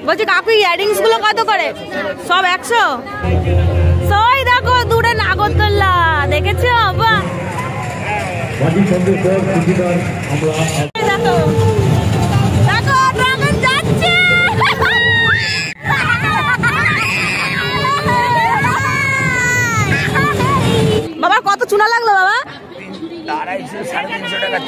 বলছি কাকু ইয়ারিংস গুলো কত করে? সব 100। সই দেখো দূরে নাগরদোল্লা দেখেছো? বাহ দেখো দেখো ড্রাগন যাচ্ছে। বাবা কত চুনা লাগলো বাবা? 250-350 টাকা।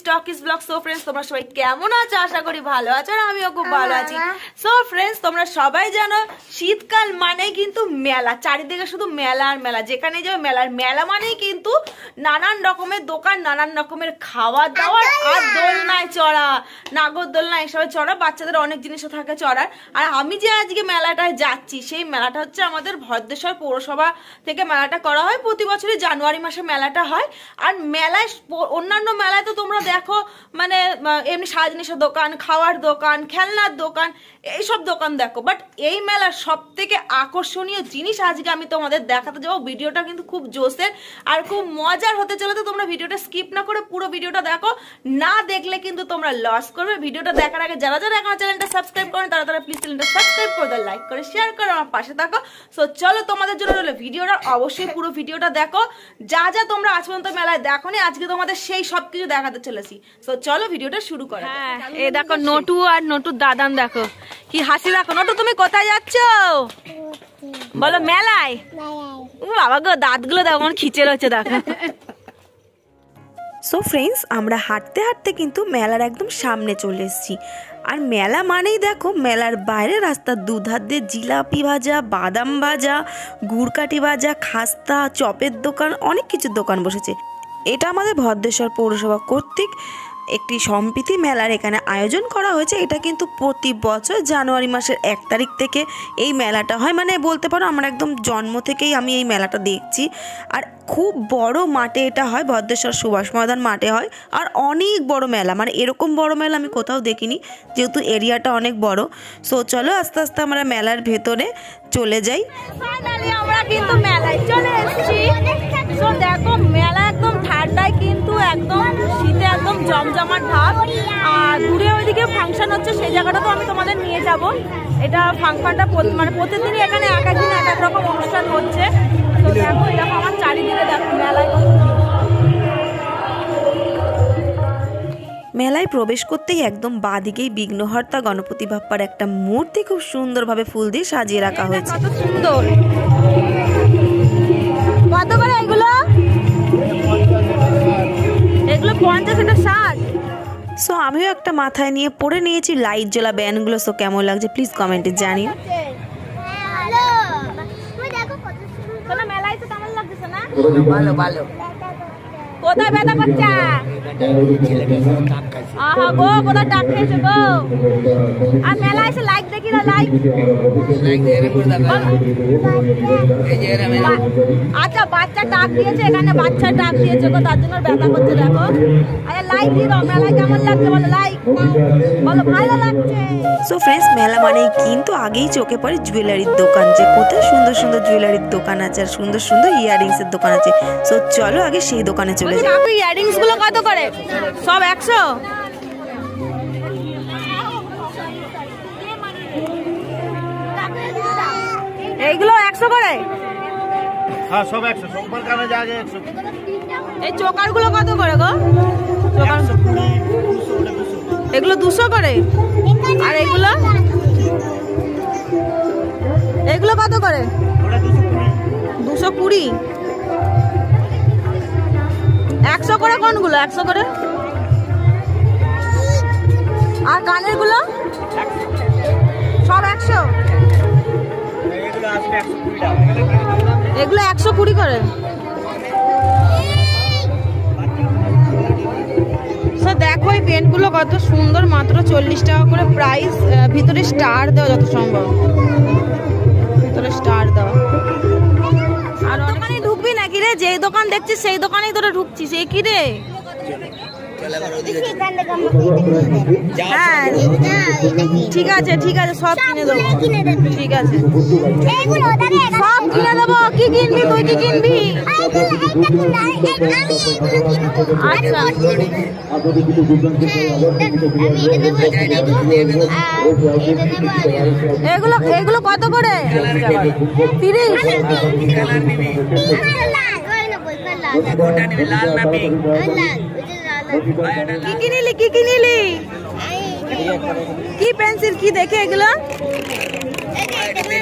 স্টকিস ব্লগ। সো ফ্রেন্ডস তোমরা সবাই কেমন আছো? আশা করি ভালো আছো আর আমিও খুব ভালো আছি। সো ফ্রেন্ডস তোমরা সবাই জানো শীতকাল মানেই কিন্তু মেলা, চারিদিকে শুধু মেলা আর মেলা, যেখানে যাবে মেলার মেলা মানেই কিন্তু নানান রকমের দোকান, নানান রকমের খাওয়া দাওয়ার আর দোলনায় চড়া, নাগরদোলনা এসবে চড়া, বাচ্চাদের অনেক জিনিসও থাকে চড়ার। আর আমি যে আজকে মেলাটায় যাচ্ছি সেই মেলাটা হচ্ছে আমাদের ভদ্রেশ্বর পৌরসভা থেকে মেলাটা করা হয়। প্রতি বছরই জানুয়ারি মাসে মেলাটা হয়। আর মেলায় অন্যান্য মেলায় তো তোমরা দেখো মানে এমনি সারা জিনিসের দোকান, খাওয়ার দোকান, খেলনার দোকান, এইসব দোকান দেখো। বাট এই মেলার সব থেকে আকর্ষণীয় জিনিস আজকে আমি তোমাদের দেখাতে যাবো। ভিডিওটা কিন্তু খুব জোশের আর খুব মজার হতে চলে, তো তোমরা ভিডিওটা স্কিপ না করে পুরো ভিডিওটা দেখো। না দেখলে কিন্তু তোমরা লস করবে। ভিডিওটা দেখার আগে যারা যারা এখন চ্যানেলটা সাবস্ক্রাইব করেন তারা তারা প্লিজ চ্যানেলটা সাবস্ক্রাইব করে দাও, লাইক করে শেয়ার করে আমার পাশে থাকো। সো চলো তোমাদের জন্য রইলো ভিডিওটা, অবশ্যই পুরো ভিডিওটা দেখো। যা যা তোমরা আজ পর্যন্ত মেলায় দেখোনি আজকে তোমাদের সেই সব কিছু দেখাতে চলেছি। সো চলো ভিডিওটা শুরু করো। হ্যাঁ এই দেখো নটু আর নটুর দাদান দেখো কি হাসি। দেখো নটু তুমি কোথায় যাচ্ছ? বলো মেলায়। বাবা গো দাঁতগুলো দেখো আমার খিচে রয়েছে দেখো। সো ফ্রেন্ডস আমরা হাঁটতে হাঁটতে কিন্তু মেলার একদম সামনে চলে এসেছি। আর মেলা মানেই দেখো মেলার বাইরে রাস্তার দুধার দিয়ে জিলাপি ভাজা, বাদাম ভাজা, গুড়কাঠি ভাজা, খাস্তা, চপের দোকান, অনেক কিছুর দোকান বসেছে। এটা আমাদের ভদ্রেশ্বর পৌরসভা কর্তৃক একটি সম্প্রীতি মেলার এখানে আয়োজন করা হয়েছে। এটা কিন্তু প্রতি বছর জানুয়ারি মাসের 1 তারিখ থেকে এই মেলাটা হয়। মানে বলতে পারো আমরা একদম জন্ম থেকেই আমি এই মেলাটা দেখছি। আর খুব বড় মাঠে এটা হয়, ভদ্রেশ্বর সুভাষ ময়দান মাঠে হয়। আর অনেক বড় মেলা, মানে এরকম বড় মেলা আমি কোথাও দেখিনি, যেহেতু এরিয়াটা অনেক বড়। সো চলো আস্তে আস্তে আমরা মেলার ভেতরে চলে যাই। ফাইনালি আমরা কিন্তু মেলায় চলে এসেছি। সো দেখো মেলা একদম ঠান্ডায় কিন্তু একদম শীতে একদম জমজমাট ভাব। আর দূরে ওইদিকে ফাংশন হচ্ছে, সেই জায়গাটা তো আমি তোমাদের নিয়ে যাব। এটা ফাংশনটা মানে প্রতিদিনই এখানে এক এক দিন এক এক রকম অনুষ্ঠান হচ্ছে। তো দেখো এরকম আমার চারিদিকে দেখো মেলায়। মেলায় প্রবেশ করতেই একদম বাঁদিকেই বিঘ্নহর্তা গণপতি বাপ্পার একটা মূর্তি খুব সুন্দরভাবে ফুল দিয়ে সাজিয়ে রাখা হয়েছে। কত সুন্দর। কত করে এগুলো? এগুলো 50, এটা 60। সো আমিও একটা মাথায় নিয়ে পরে নিয়েছি লাইট জ্বলা ব্যান্ডগুলো। সো কেমন লাগছে প্লিজ কমেন্টে জানিও। মেলায় তো কেমন লাগছে না? ভালো ভালো। কোথায় ব্যথা করছে? আহা গো কোথায় ডাক খেয়েছে গো। আর মেলায় এসে লাইক দেখি না, লাইক। আচ্ছা বাচ্চা ডাক দিয়েছে, এখানে বাচ্চা ডাক দিয়েছে গো, তার জন্য ব্যথা করছে দেখো। আরে লাইক দিয়ে দাও। মেলায় কেমন লাগছে বলো, লাইক বলো। ভালো লাগছে। সো ফ্রেন্ডস মেলা মানেই কিন্তু আগেই চোখে পড়ে জুয়েলারির দোকান, যে কোথায় সুন্দর সুন্দর জুয়েলারির দোকান আছে আর সুন্দর সুন্দর ইয়াররিংসের দোকান আছে। সো চলো আগে সেই দোকানে চলে যাই। কাকু ইয়াররিংস গুলো কত করে? সব 100। এইগুলো 100 করে? হ্যাঁ সব 100। সবার কানে যা আগে 100। এই চোকার গুলো কত করে গো? চোকার 200 এগুলো 200 করে। আর এগুলো এগুলো কত করে? 220। 100 করে কোনগুলো? 100 করে। আর কানের গুলো সব 100। এগুলো 120 করে। দেখো এই পেনগুলো কত সুন্দর, মাত্র 40 টাকা করে প্রাইস। ভিতরে স্টার দেওয়া যত সম্ভব, ভিতরে স্টার দেওয়া। আর দোকানে ঢুকবি নাকি রে? যেই দোকান দেখছিস সেই দোকানেই তোরা ঢুকছিস। এ কি রে? হ্যাঁ ঠিক আছে সব কিনে দেবো, ঠিক আছে সব কিনে দেবো। কি কিনবি তুই, কি কিনবি? আচ্ছা এগুলো এগুলো কত করে? 30। কি কিনিলি, কি কিনিলি? কি পেন্সিল, কি দেখে এগুলো?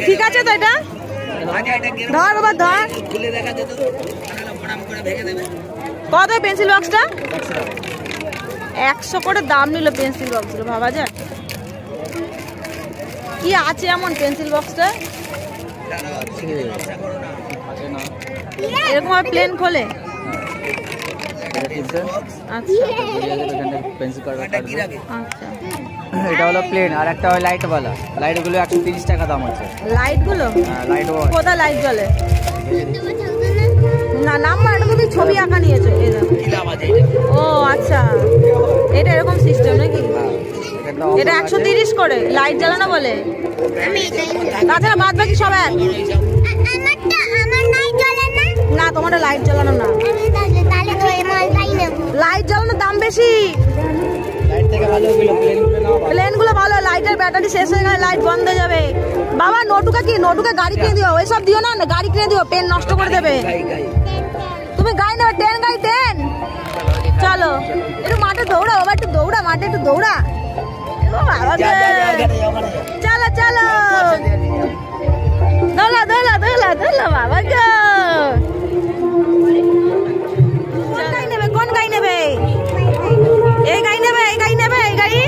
ঠিক আছে তো এটা ধর বাবা ধর। কত পেন্সিল বক্সটা? 100 করে দাম নিল পেন্সিল বক্সগুলো, ভাবা যায়। কি আছে এমন পেন্সিল বক্সটা? এরকম প্লেন খোলে। এটা হলো প্লেন, আর একটা হয় লাইট ওয়ালা। লাইট গুলো 130 টাকা দাম আছে। লাইট গুলো? লাইট কোথায় লাইট জ্বলে? না নাম্বার তুমি ছবি আঁকা নিয়েছো। ও আচ্ছা, এটা এরকম সিস্টেম নাকি? এটা 130 করে লাইট জ্বালানো বলে। তাছাড়া বাদ বাকি সব এক। না তোমার লাইট জ্বালানো না, লাইট জ্বালানোর দাম বেশি। প্লেন গুলো ভালো, লাইটের ব্যাটারি শেষ হয়ে গেলে লাইট বন্ধ হয়ে যাবে। বাবা নটুকা কি, নটুকা গাড়ি কিনে দিও, ওইসব দিও না, গাড়ি কিনে দিও, পেন নষ্ট করে দেবে। তুমি গাড়ি নেবে, ট্রেন গাড়ি, ট্রেন। চলো একটু মাঠে দৌড়া বাবা, একটু দৌড়া মাঠে, একটু দৌড়া। চলো চলো দোলা দোলা দোলা দোলা বাবা গো। কোন গাড়ি নেবে, কোন গাড়ি নেবে? এই গাড়ি নেবে, এই গাড়ি নেবে, এই গাড়ি,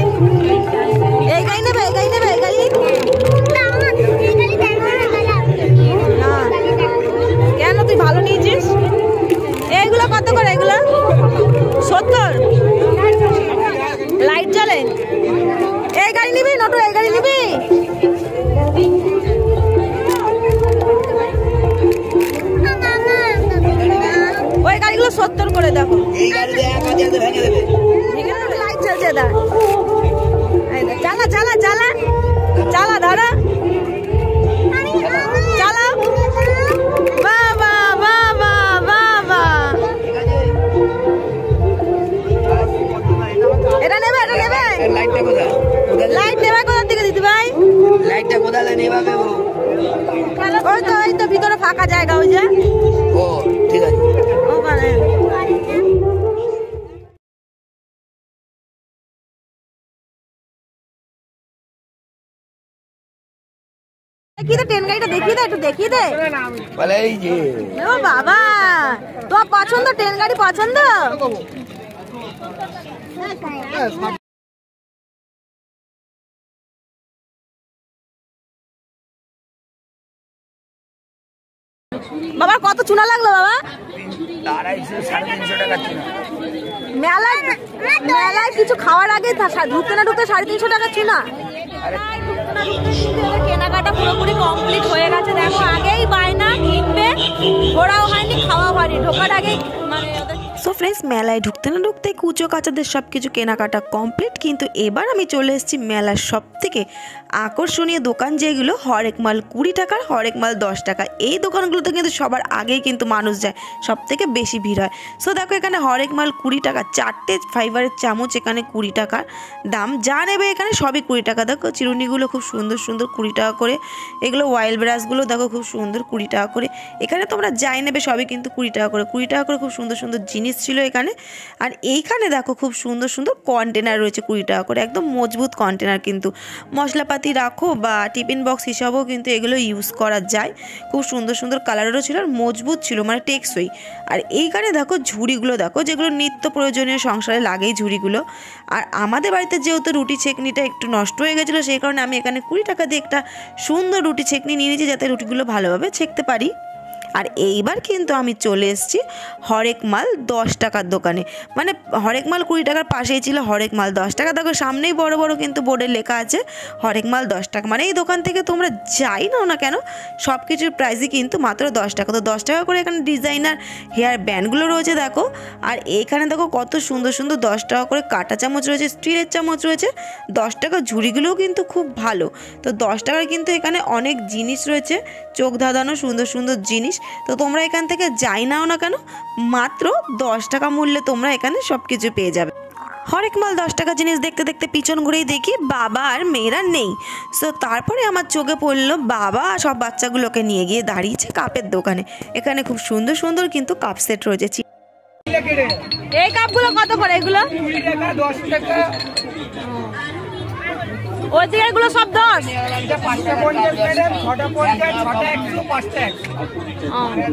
এই গাড়ি নেবে, এই গাড়ি নেবে, এই গাড়ি। কেন তুই ভালো নিয়েছিস? এইগুলো কত করে? এগুলো 70। লাইট জ্বলে। এই গাড়ি নিবি নটু, এই গাড়ি নিবি? ওই গাড়িগুলো 70 করে। দেখো লাইট জ্বলছে, দা চালা চালা চালা চালা ধরো, চালাও। বাবা বাবা বাবা, এটা নেবে, এটা নেবে? লাইট নেবে কোথা থেকে দিদি ভাই? লাইটটা কোথায় নেভাবে? ওই তো ভিতরে ফাঁকা জায়গা, ওই যে। ও ঠিক আছে ওখানে। দেখি দে ট্রেন গাড়িটা, দেখি দে, একটু দেখি দে। বলে এই যে ও বাবা, তোমার পছন্দ ট্রেন গাড়ি পছন্দ? বাবা কত চুনা লাগলো বাবা? 250-350 টাকা চুনা। মেলায় মেলায় কিছু খাওয়ার আগে ঢুকতে না ঢুকতে 350 টাকা চুনা। কেনাকাটা পুরোপুরি কমপ্লিট হয়ে গেছে। দেখো আগেই বায়না, কিনবে, ঘোরাও হয়নি, খাওয়া হয়নি, ঢোকার আগে মানে। সো ফ্রেন্ডস, মেলায় ঢুকতে না ঢুকতে কুচো কাচাদের সব কিছু কেনাকাটা কমপ্লিট। কিন্তু এবার আমি চলে এসেছি মেলার সব থেকে আকর্ষণীয় দোকান, যেগুলো হরেক মাল 20 টাকার, হরেক মাল 10 টাকা। এই দোকানগুলোতে কিন্তু সবার আগেই কিন্তু মানুষ যায়, সব থেকে বেশি ভিড় হয়। সো দেখো এখানে হরেক মাল 20 টাকা, 4টে ফাইবারের চামচ এখানে 20 টাকার দাম। যা নেবে এখানে সবই 20 টাকা। দেখো চিরুনিগুলো খুব সুন্দর সুন্দর 20 টাকা করে। এগুলো অয়েল ব্রাশগুলো দেখো খুব সুন্দর 20 টাকা করে। এখানে তোমরা যাই নেবে সবই কিন্তু 20 টাকা করে। 20 টাকা করে খুব সুন্দর সুন্দর জিনিস ছিল এখানে। আর এইখানে দেখো খুব সুন্দর সুন্দর কন্টেনার রয়েছে 20 টাকা করে, একদম মজবুত কন্টেনার। কিন্তু মশলাপাতি রাখো বা টিফিন বক্স হিসাবেও কিন্তু এগুলো ইউজ করা যায়। খুব সুন্দর সুন্দর কালারেরও ছিল আর মজবুত ছিল, মানে টেকসই। আর এইখানে দেখো ঝুড়িগুলো দেখো, যেগুলো নিত্য প্রয়োজনীয় সংসারে লাগেই ঝুড়িগুলো। আর আমাদের বাড়িতে যেহেতু রুটি ছেঁকনিটা একটু নষ্ট হয়ে গেছিলো, সেই কারণে আমি এখানে 20 টাকা দিয়ে একটা সুন্দর রুটি ছেঁকনি নিয়ে নিয়েছি, যাতে রুটিগুলো ভালোভাবে ছেঁকতে পারি। আর এইবার কিন্তু আমি চলে এসেছি হরেক মাল 10 টাকার দোকানে, মানে হরেক মাল 20 টাকার পাশেই ছিল হরেক মাল 10 টাকা। দেখো সামনেই বড় বড় কিন্তু বোর্ডে লেখা আছে হরেক মাল 10 টাকা। মানে এই দোকান থেকে তোমরা যাই নাও না কেন সব কিছুর প্রাইসই কিন্তু মাত্র 10 টাকা। তো 10 টাকা করে এখানে ডিজাইনার হেয়ার ব্যান্ডগুলো রয়েছে দেখো। আর এইখানে দেখো কত সুন্দর সুন্দর 10 টাকা করে কাঁটা চামচ রয়েছে, স্টিলের চামচ রয়েছে। 10 টাকা ঝুড়িগুলোও কিন্তু খুব ভালো। তো 10 টাকার কিন্তু এখানে অনেক জিনিস রয়েছে, চোখ ধাঁধানো সুন্দর সুন্দর জিনিস। তো তোমরা এখান থেকে যাই নাও না কেন মাত্র 10 টাকা মূল্যে তোমরা এখানে সব কিছু পেয়ে যাবে। হরেক মাল 10 টাকা জিনিস দেখতে দেখতে পিছন ঘুরেই দেখি বাবা আর মেয়েরা নেই। সো তারপরে আমার চোখে পড়লো বাবা সব বাচ্চাগুলোকে নিয়ে গিয়ে দাঁড়িয়েছে কাপের দোকানে। এখানে খুব সুন্দর সুন্দর কিন্তু কাপ সেট রয়েছে। এই কাপগুলো কত করে? এগুলো 20 টাকা, 10 টাকা। ওই দিকে এগুলো সব 10। এটা 5টা 50 ম্যাডাম, 6টা 50, 6টা 100, 5টা 100।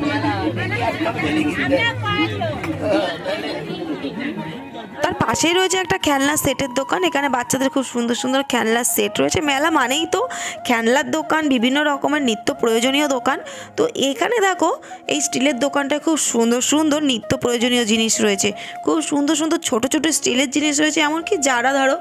তার পাশেই রয়েছে একটা খেলনা সেটের দোকান। এখানে বাচ্চাদের খুব সুন্দর সুন্দর খেলনার সেট রয়েছে। মেলা মানেই তো খেলনার দোকান, বিভিন্ন রকমের নিত্য প্রয়োজনীয় দোকান। তো এখানে দেখো এই স্টিলের দোকানটায় খুব সুন্দর সুন্দর নিত্য প্রয়োজনীয় জিনিস রয়েছে। খুব সুন্দর সুন্দর ছোট ছোট স্টিলের জিনিস রয়েছে, এমনকি যারা ধরো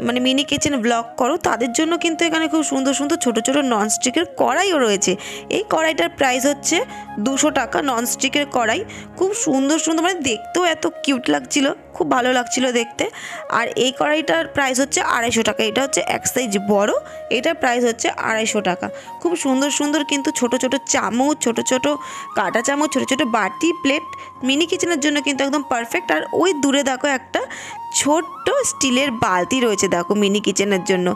মানে মিনি কিচেন ব্লগ করো তাদের জন্য কিন্তু এখানে খুব সুন্দর সুন্দর ছোট ছোট ননস্টিকের কড়াইও রয়েছে। এই কড়াইটার প্রাইস হচ্ছে 200 টাকা। ননস্টিকের কড়াই খুব সুন্দর সুন্দর, মানে দেখতেও এত কিউট লাগছিল, খুব ভালো লাগছিল দেখতে। আর এই কড়াইটার প্রাইস হচ্ছে 250 টাকা। এটা হচ্ছে এক সাইজ বড়, এটার প্রাইস হচ্ছে 250 টাকা। খুব সুন্দর সুন্দর কিন্তু ছোট ছোট চামচ, ছোট ছোট কাঁটা চামচ, ছোট ছোট বাটি প্লেট মিনি কিচেনের জন্য কিন্তু একদম পারফেক্ট। আর ওই দূরে দেখো একটা ছোট্ট স্টিলের বালতি রয়েছে দেখো মিনি কিচেনের জন্য,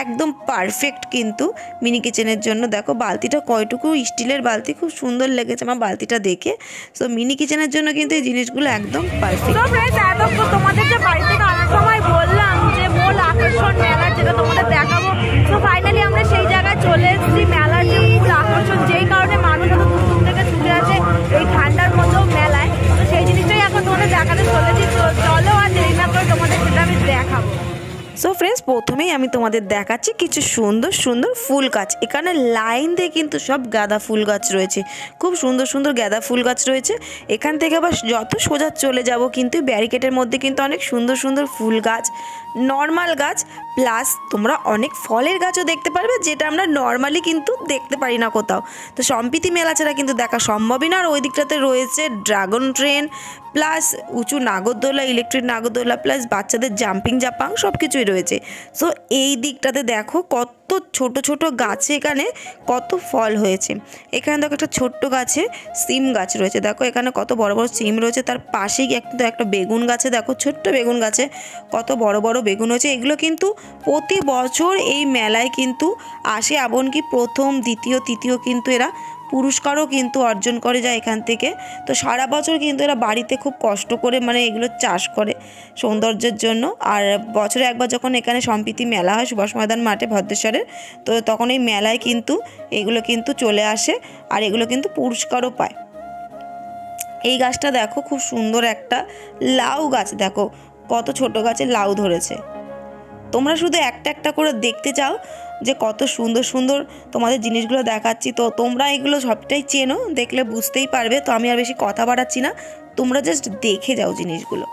একদম পারফেক্ট কিন্তু মিনি কিচেনের জন্য। দেখো বালতিটা কয়টুকু স্টিলের বালতি, খুব সুন্দর লেগেছে আমার বালতিটা দেখে। সো মিনি কিচেনের জন্য কিন্তু এই জিনিসগুলো একদম পারফেক্ট। তো फ्रेंड्स এতক্ষণ তোমাদের যে বাড়ি থেকে আনার সময় বললাম যে মূল আকর্ষণ মেলার যেটা তোমাদের দেখাবো, তো ফাইনালি আমরা সেই জায়গায় চলে এসেছি। মেলার যে মূল আকর্ষণ, যেই কারণে মানুষ এত দূর দূর থেকে ছুটে আসে এই ঠান্ডার মধ্যেও মেলায়, তো সেই জিনিসটাই এখন তোমাদের দেখাতে চলেছি। তো চলো আর দেরি না করে তোমাদের সেটা আমি দেখাবো। সো ফ্রেন্ডস প্রথমেই আমি তোমাদের দেখাচ্ছি কিছু সুন্দর সুন্দর ফুল গাছ। এখানে লাইন দিয়ে কিন্তু সব গাঁদা ফুল গাছ রয়েছে, খুব সুন্দর সুন্দর গাঁদা ফুল গাছ রয়েছে। এখান থেকে আবার যত সোজা চলে যাব কিন্তু ব্যারিকেডের মধ্যে কিন্তু অনেক সুন্দর সুন্দর ফুল গাছ, নর্মাল গাছ, প্লাস তোমরা অনেক ফলের গাছও দেখতে পারবে, যেটা আমরা নর্মালি কিন্তু দেখতে পারি না কোথাও। তো সম্প্রীতি মেলা ছাড়া কিন্তু দেখা সম্ভবই না। আর ওই দিকটাতে রয়েছে ড্রাগন ট্রেন, প্লাস উঁচু নাগরদোলা, ইলেকট্রিক নাগরদোলা, প্লাস বাচ্চাদের জাম্পিং জাপাং সব কিছুই রয়েছে। সো এই দিকটাতে দেখো কত ছোট ছোট গাছে এখানে কত ফল হয়েছে। এখানে দেখো একটা ছোট্ট গাছে সিম গাছ রয়েছে, দেখো এখানে কত বড় বড় সিম রয়েছে। তার পাশেই কিন্তু একটা বেগুন গাছে দেখো, ছোট্ট বেগুন গাছে কত বড় বড় বেগুন হয়েছে। এগুলো কিন্তু প্রতি বছর এই মেলায় কিন্তু আসে, এমনকি প্রথম দ্বিতীয় তৃতীয় কিন্তু এরা পুরস্কারও কিন্তু অর্জন করে যায় এখান থেকে। তো সারা বছর কিন্তু এরা বাড়িতে খুব কষ্ট করে মানে এগুলো চাষ করে সৌন্দর্যের জন্য। আর বছরে একবার যখন এখানে সম্প্রীতি মেলা হয় সুভাষ ময়দান মাঠে ভদ্রেশ্বরের, তো তখন এই মেলায় কিন্তু এগুলো কিন্তু চলে আসে আর এগুলো কিন্তু পুরস্কারও পায়। এই গাছটা দেখো খুব সুন্দর একটা লাউ গাছ, দেখো কত ছোট গাছে লাউ ধরেছে। তোমরা শুধু একটা একটা করে দেখতে চাও যে কত সুন্দর সুন্দর তোমাদের জিনিসগুলো দেখাচ্ছি। তো তোমরা এগুলো সবটাই চেনো, দেখলে বুঝতেই পারবে। তো আমি আর বেশি কথা বাড়াচ্ছি না, তোমরা জাস্ট দেখে যাও জিনিসগুলো।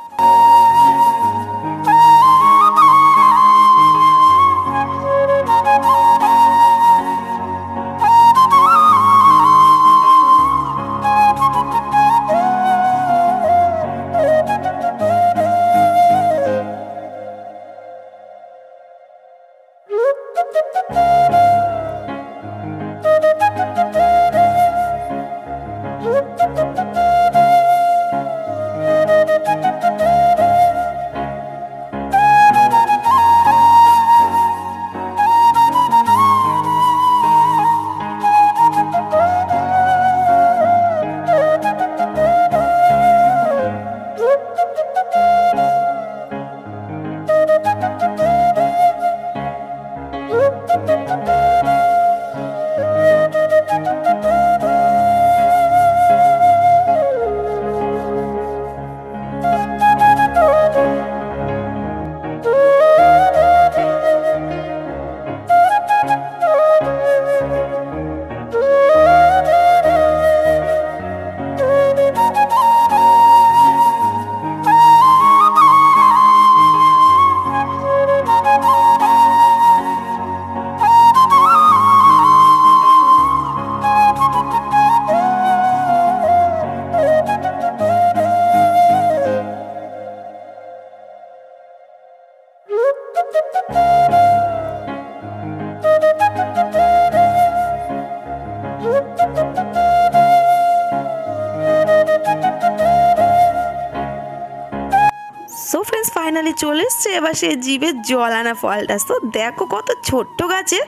সো ফ্রেন্ডস ফাইনালি চলে এসছে এবার সে জিভে জল আনা ফলটা। তো দেখো কত ছোট্ট গাছে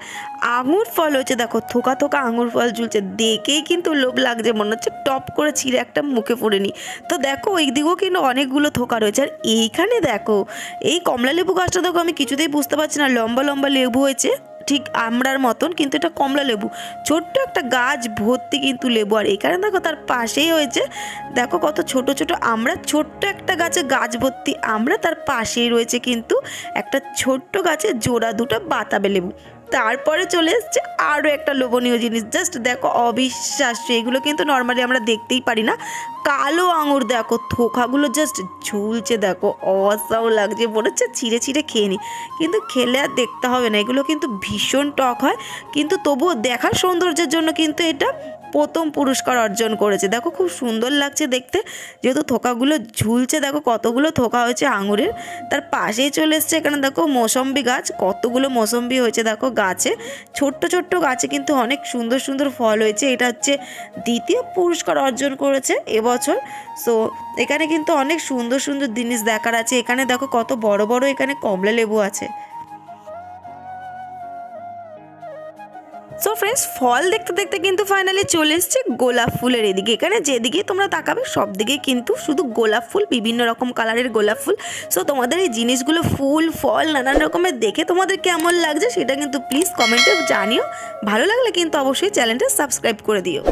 আঙুর ফল হচ্ছে, দেখো থোকা থোকা আঙুর ফল ঝুলছে, দেখেই কিন্তু লোভ লাগছে, মনে হচ্ছে টপ করে ছিঁড়ে একটা মুখে পড়ে নি। তো দেখো ওই দিকেও কিন্তু অনেকগুলো থোকা রয়েছে। আর এইখানে দেখো এই কমলা লেবু গাছটা দেখো আমি কিছুতেই বুঝতে পারছি না, লম্বা লম্বা লেবু হয়েছে ঠিক আমড়ার মতন, কিন্তু এটা কমলা লেবু, ছোট্ট একটা গাছ ভর্তি কিন্তু লেবু। আর এখানে দেখো তার পাশেই হয়েছে, দেখো কত ছোট ছোট আমড়া, ছোট্ট একটা গাছে গাছ ভর্তি আমড়া, তার পাশেই রয়েছে কিন্তু একটা ছোট্ট গাছে জোড়া দুটো বাতাবি লেবু। তারপরে চলে এসছে আরও একটা লোভনীয় জিনিস, জাস্ট দেখো অবিশ্বাস্য, এগুলো কিন্তু নর্মালি আমরা দেখতেই পারি না। কালো আঙুর দেখো, থোকাগুলো জাস্ট ঝুলছে, দেখো অসাও লাগছে, মনে হচ্ছে ছিঁড়ে ছিঁড়ে খেয়ে নিই, কিন্তু খেলে আর দেখতে হবে না, এগুলো কিন্তু ভীষণ টক হয়, কিন্তু তবুও দেখার সৌন্দর্যের জন্য কিন্তু এটা প্রথম পুরস্কার অর্জন করেছে। দেখো খুব সুন্দর লাগছে দেখতে, যেহেতু থোকাগুলো ঝুলছে, দেখো কতগুলো থোকা হয়েছে আঙুরের। তার পাশেই চলে এসছে এখানে দেখো মৌসম্বি গাছ, কতগুলো মৌসম্বি হয়েছে দেখো গাছে, ছোট্ট ছোট্ট গাছে কিন্তু অনেক সুন্দর সুন্দর ফল হয়েছে। এটা হচ্ছে দ্বিতীয় পুরস্কার অর্জন করেছে এবছর। সো এখানে কিন্তু অনেক সুন্দর সুন্দর জিনিস দেখার আছে। এখানে দেখো কত বড় বড় এখানে কমলা লেবু আছে। সো ফ্রেন্ডস ফল দেখতে দেখতে কিন্তু ফাইনালি চলে এসছে গোলাপ ফুলের এদিকে। এখানে যেদিকে তোমরা তাকাবে সব দিকে কিন্তু শুধু গোলাপ ফুল, বিভিন্ন রকম কালারের গোলাপ ফুল। সো তোমাদের এই জিনিসগুলো ফুল ফল নানান রকমের দেখে তোমাদের কেমন লাগছে সেটা কিন্তু প্লিজ কমেন্টে জানিও। ভালো লাগলে কিন্তু অবশ্যই চ্যানেলটা সাবস্ক্রাইব করে দিও।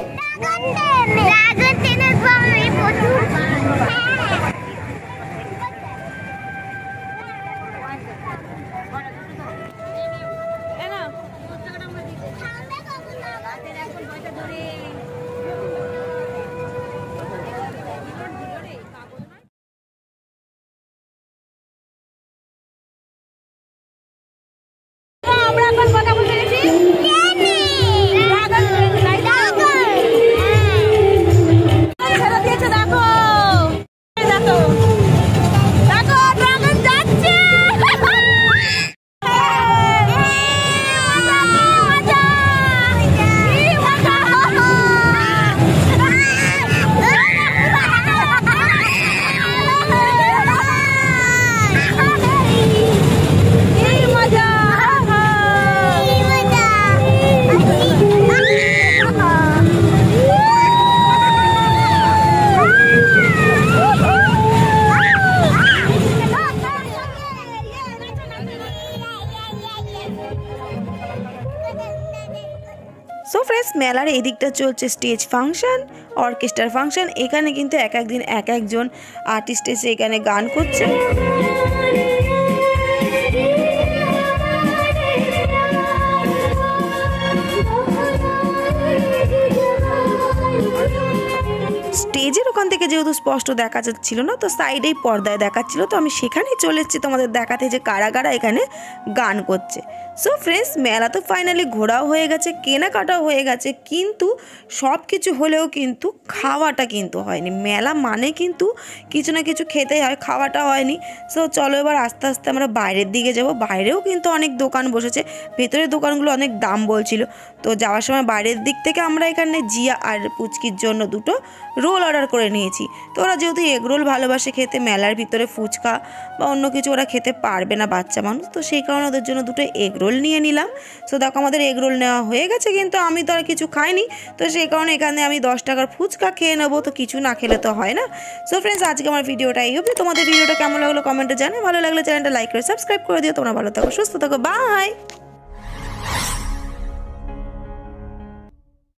সো ফ্রেন্ডস মেলার এই দিকটা চলছে স্টেজ ফাংশন, অর্কেস্ট্রার ফাংশন। এখানে কিন্তু এক একদিন এক একজন আর্টিস্ট এসে এখানে গান করছে। স্টেজের ওখান থেকে যেহেতু স্পষ্ট দেখা যাচ্ছিল না, তো সাইডেই পর্দায় দেখাচ্ছিল, তো আমি সেখানেই চলে এসেছি তোমাদের দেখাতে যে কারা কারা এখানে গান করছে। সো ফ্রেন্ডস মেলা তো ফাইনালি ঘোরাও হয়ে গেছে, কেনাকাটাও হয়ে গেছে, কিন্তু সব কিছু হলেও কিন্তু খাওয়াটা কিন্তু হয়নি। মেলা মানে কিন্তু কিছু না কিছু খেতেই হয়, খাওয়াটা হয়নি। সো চলো এবার আস্তে আস্তে আমরা বাইরের দিকে যাব। বাইরেও কিন্তু অনেক দোকান বসেছে, ভেতরের দোকানগুলো অনেক দাম বলছিল। তো যাওয়ার সময় বাইরের দিক থেকে আমরা এখানে জিয়া আর পুচকির জন্য দুটো রোল অর্ডার করে নিয়েছি। তো ওরা যেহেতু এগ রোল ভালোবাসে খেতে, মেলার ভিতরে ফুচকা বা অন্য কিছু ওরা খেতে পারবে না বাচ্চা মানুষ, তো সেই কারণে ওদের জন্য দুটো এগ রোল নিয়ে নিলাম। সো দেখো আমাদের এগ রোল নেওয়া হয়ে গেছে, কিন্তু আমি তো আর কিছু খাইনি, তো সেই কারণে এখানে আমি 10 টাকার ফুচকা খেয়ে নেবো, তো কিছু না খেলে তো হয় না। সো ফ্রেন্ডস আজকে আমার ভিডিওটা এই অবধি। তোমাদের ভিডিওটা কেমন লাগলো কমেন্টে জানাও, ভালো লাগলে চ্যানেলটা লাইক করে সাবস্ক্রাইব করে দিও। তোমরা ভালো থাকো, সুস্থ থাকো, বাই।